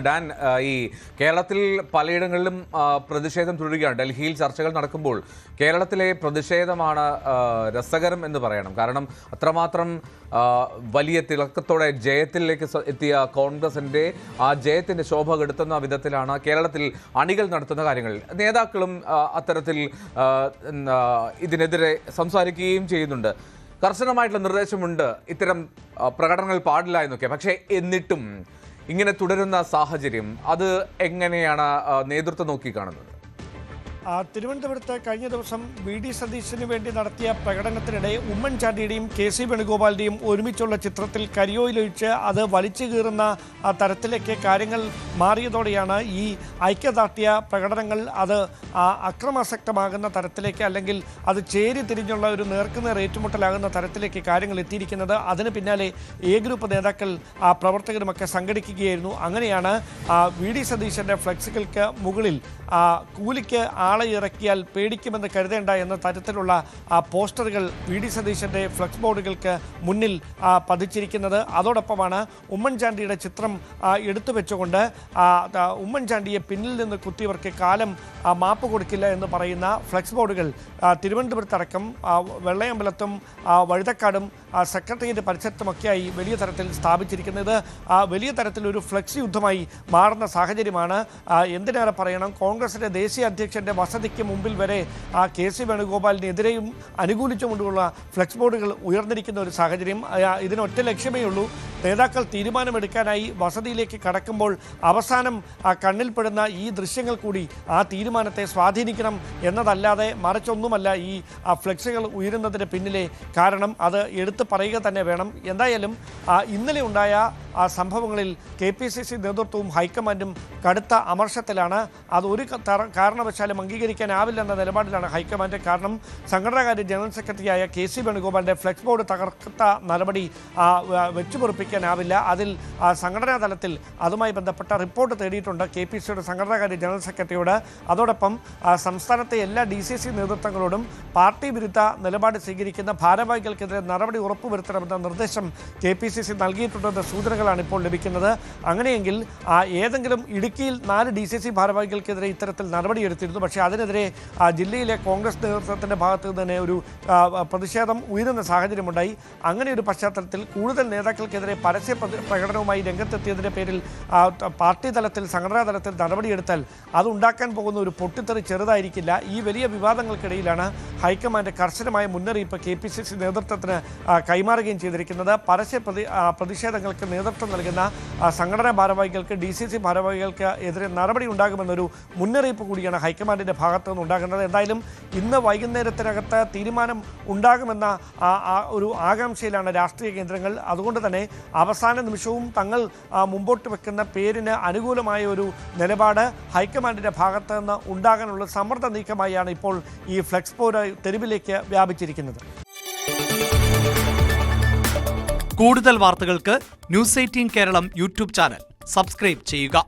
Dan, ഈ കേരളത്തിൽ പലയിടങ്ങളിലും പ്രതിഷേധം തുടരുകയാണ്. ഡൽഹിയിൽ ചർച്ചകൾ നടക്കുമ്പോൾ കേരളത്തിലെ പ്രതിഷേധമാണ് രസകരം എന്ന് പറയണം. കാരണം അത്രമാത്രം വലിയ തിളക്കത്തോടെ ജയത്തിലേക്ക് എത്തിയ കോൺഗ്രസിൻ്റെ ആ ജയത്തിൻ്റെ ശോഭ കെടുത്തുന്ന വിധത്തിലാണ് കേരളത്തിൽ അണികൾ നടത്തുന്ന കാര്യങ്ങൾ. നേതാക്കളും അത്തരത്തിൽ ഇതിനെതിരെ സംസാരിക്കുകയും ചെയ്യുന്നുണ്ട്. കർശനമായിട്ടുള്ള നിർദ്ദേശമുണ്ട്, ഇത്തരം പ്രകടനങ്ങൾ പാടില്ല എന്നൊക്കെ. പക്ഷേ എന്നിട്ടും ഇങ്ങനെ തുടരുന്ന സാഹചര്യം അത് എങ്ങനെയാണ് നേതൃത്വം നോക്കിക്കാണുന്നത്? തിരുവനന്തപുരത്ത് കഴിഞ്ഞ ദിവസം വി.ഡി. സതീശന് വേണ്ടി നടത്തിയ പ്രകടനത്തിനിടെ ഉമ്മൻചാണ്ടിയുടെയും കെ.സി. വേണുഗോപാലിൻ്റെയും ഒരുമിച്ചുള്ള ചിത്രത്തിൽ കരിയോയിലൊഴിച്ച് അത് വലിച്ചു കീറുന്ന തരത്തിലേക്ക് കാര്യങ്ങൾ മാറിയതോടെയാണ് ഈ ഐക്യദാർഢ്യ പ്രകടനങ്ങൾ അത് അക്രമാസക്തമാകുന്ന തരത്തിലേക്ക്, അല്ലെങ്കിൽ അത് ചേരി തിരിഞ്ഞുള്ള ഒരു നേർക്കുനേർ ഏറ്റുമുട്ടലാകുന്ന തരത്തിലേക്ക് കാര്യങ്ങൾ എത്തിയിരിക്കുന്നത്. അതിന് പിന്നാലെ എ ഗ്രൂപ്പ് നേതാക്കൾ പ്രവർത്തകരുമൊക്കെ സംഘടിക്കുകയായിരുന്നു. അങ്ങനെയാണ് വി.ഡി. സതീശൻ്റെ ഫ്ലെക്സുകൾക്ക് മുകളിൽ കൂലിക്ക് ആളെ ഇറക്കിയാൽ പേടിക്കുമെന്ന് കരുതേണ്ട എന്ന തരത്തിലുള്ള പോസ്റ്ററുകൾ വി.ഡി. സതീശൻ്റെ ഫ്ലെക്സ് ബോർഡുകൾക്ക് മുന്നിൽ പതിച്ചിരിക്കുന്നത്. അതോടൊപ്പമാണ് ഉമ്മൻചാണ്ടിയുടെ ചിത്രം എടുത്തു വെച്ചുകൊണ്ട് ഉമ്മൻചാണ്ടിയെ പിന്നിൽ നിന്ന് കുത്തിയവർക്ക് കാലം മാപ്പ് കൊടുക്കില്ല എന്ന് പറയുന്ന ഫ്ലെക്സ് ബോർഡുകൾ തിരുവനന്തപുരത്തടക്കം വെള്ളയമ്പലത്തും വഴുതക്കാടും സെക്രട്ടേറിയറ്റ് പരിസരത്തുമൊക്കെയായി വലിയ തരത്തിൽ സ്ഥാപിച്ചിരിക്കുന്നത്. വലിയ തരത്തിലൊരു ഫ്ലെക്സ് യുദ്ധമായി മാറുന്ന സാഹചര്യമാണ്. എന്തിനേറെ പറയണം, കോൺഗ്രസിൻ്റെ ദേശീയ അധ്യക്ഷൻ്റെ വസതിക്ക് മുമ്പിൽ വരെ കെ.സി. വേണുഗോപാലിനെതിരെയും അനുകൂലിച്ചുകൊണ്ടുള്ള ഫ്ലെക്സ് ബോർഡുകൾ ഉയർന്നിരിക്കുന്ന ഒരു സാഹചര്യം. ഇതിനൊറ്റ ലക്ഷ്യമേ ഉള്ളൂ, നേതാക്കൾ തീരുമാനമെടുക്കാനായി വസതിയിലേക്ക് കടക്കുമ്പോൾ അവസാനം കണ്ണിൽപ്പെടുന്ന ഈ ദൃശ്യങ്ങൾ കൂടി ആ തീരുമാനത്തെ സ്വാധീനിക്കണം എന്നതല്ലാതെ മറിച്ചൊന്നുമല്ല ഈ ഫ്ലെക്സുകൾ ഉയരുന്നതിന് പിന്നിലെ കാരണം. അത് എടുത്തു പറയുക തന്നെ വേണം. എന്തായാലും ഇന്നലെ ഉണ്ടായ സംഭവങ്ങളിൽ KPCC നേതൃത്വവും ഹൈക്കമാൻഡും കടുത്ത അമർഷത്തിലാണ്. അത് ഒരു കാരണവശാലും അംഗീകരിക്കാനാവില്ലെന്ന നിലപാടിലാണ് ഹൈക്കമാൻഡ്. കാരണം സംഘടനാകാര്യ ജനറൽ സെക്രട്ടറിയായ കെ.സി. വേണുഗോപാലിൻ്റെ ഫ്ലെക്സ് ബോർഡ് തകർത്ത നടപടി വെച്ചുപൊറിപ്പിക്കാനാവില്ല. അതിൽ സംഘടനാ തലത്തിൽ അതുമായി ബന്ധപ്പെട്ട റിപ്പോർട്ട് തേടിയിട്ടുണ്ട് KPCCയുടെ സംഘടനാകാര്യ ജനറൽ സെക്രട്ടറിയോട്. അതോടൊപ്പം സംസ്ഥാനത്തെ എല്ലാ DCC നേതൃത്വങ്ങളോടും പാർട്ടി വിരുദ്ധ നിലപാട് സ്വീകരിക്കുന്ന ഭാരവാഹികൾക്കെതിരെ നടപടി ഉറപ്പുവരുത്തണമെന്ന നിർദ്ദേശം KPCC നൽകിയിട്ടുണ്ടെന്ന സൂചനകളാണ് ഇപ്പോൾ ലഭിക്കുന്നത്. അങ്ങനെയെങ്കിൽ ഏതെങ്കിലും ഇടുക്കിയിൽ 4 DCC ഭാരവാഹികൾക്കെതിരെ ഇത്തരത്തിൽ നടപടിയെടുത്തിരുന്നു. പക്ഷേ അതിനെതിരെ ജില്ലയിലെ കോൺഗ്രസ് നേതൃത്വത്തിൻ്റെ ഭാഗത്ത് തന്നെ ഒരു പ്രതിഷേധം ഉയരുന്ന സാഹചര്യമുണ്ടായി. അങ്ങനെ ഒരു പശ്ചാത്തലത്തിൽ കൂടുതൽ നേതാക്കൾക്കെതിരെ പരസ്യ പ്രകടനവുമായി രംഗത്തെത്തിയതിൻ്റെ പേരിൽ പാർട്ടി തലത്തിൽ സംഘടനാ തലത്തിൽ നടപടിയെടുത്താൽ അതുണ്ടാക്കാൻ പോകുന്ന ഒരു പൊട്ടിത്തെറി ചെറുതായിരിക്കില്ല. ഈ വലിയ വിവാദങ്ങൾക്കിടയിലാണ് ഹൈക്കമാൻഡ് കർശനമായ മുന്നറിയിപ്പ് KPCC നേതൃത്വത്തിന് കൈമാറുകയും ചെയ്തിരിക്കുന്നത്. പരസ്യ പ്രതിഷേധങ്ങൾക്ക് നേതൃത്വം നൽകുന്ന സംഘടനാ ഭാരവാഹികൾക്ക് DCC ഭാരവാഹികൾക്ക് എതിരെ നടപടി ഉണ്ടാകുമെന്നൊരു മുന്നറിയിപ്പ് കൂടിയാണ് ഹൈക്കമാൻഡിൻ്റെ ഭാഗത്തു നിന്ന് ഉണ്ടാകുന്നത്. എന്തായാലും ഇന്ന് വൈകുന്നേരത്തിനകത്ത് തീരുമാനം ഉണ്ടാകുമെന്ന ഒരു ആകാംക്ഷയിലാണ് രാഷ്ട്രീയ കേന്ദ്രങ്ങൾ. അതുകൊണ്ട് തന്നെ അവസാന നിമിഷവും തങ്ങൾ മുമ്പോട്ട് വെക്കുന്ന പേരിന് അനുകൂലമായ ഒരു നിലപാട് ഹൈക്കമാൻഡിൻ്റെ ഭാഗത്ത് നിന്ന് ഉണ്ടാകാനുള്ള സമ്മർദ്ദ നീക്കമായാണ് ഇപ്പോൾ ഈ ഫ്ലെക്സ് ബോർഡ് തെരുവിലേക്ക് വ്യാപിച്ചിരിക്കുന്നത്. കൂടുതൽ വാർത്തകൾക്ക് News 18 Keralam YouTube channel subscribe ചെയ്യുക.